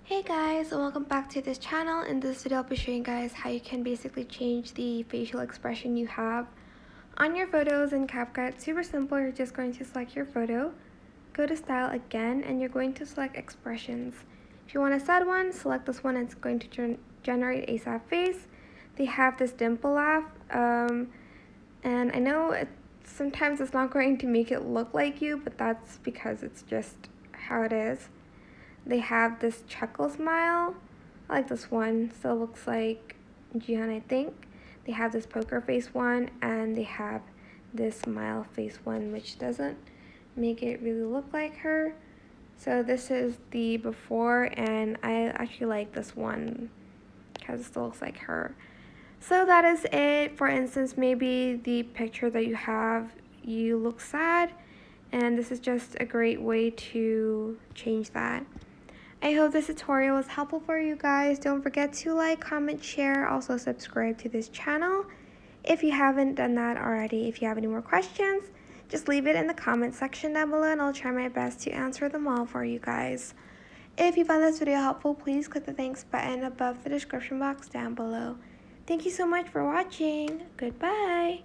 Hey guys, and welcome back to this channel. In this video I'll be showing you guys how you can basically change the facial expression you have on your photos in CapCut. Super simple. You're just going to select your photo, go to style again, and you're going to select expressions. If you want a sad one, select this one. It's going to generate a sad face. They have this dimple laugh, and I know sometimes it's not going to make it look like you, but that's because it's just how it is. They have this chuckle smile. I like this one. Still looks like Jihan, I think. They have this poker face one, and they have this smile face one, which doesn't make it really look like her. So this is the before, and I actually like this one because it still looks like her. So that is it. For instance, maybe the picture that you have, you look sad, and this is just a great way to change that. I hope this tutorial was helpful for you guys. Don't forget to like, comment, share, also subscribe to this channel if you haven't done that already. If you have any more questions, just leave it in the comment section down below and I'll try my best to answer them all for you guys. If you found this video helpful, please click the thanks button above the description box down below. Thank you so much for watching. Goodbye.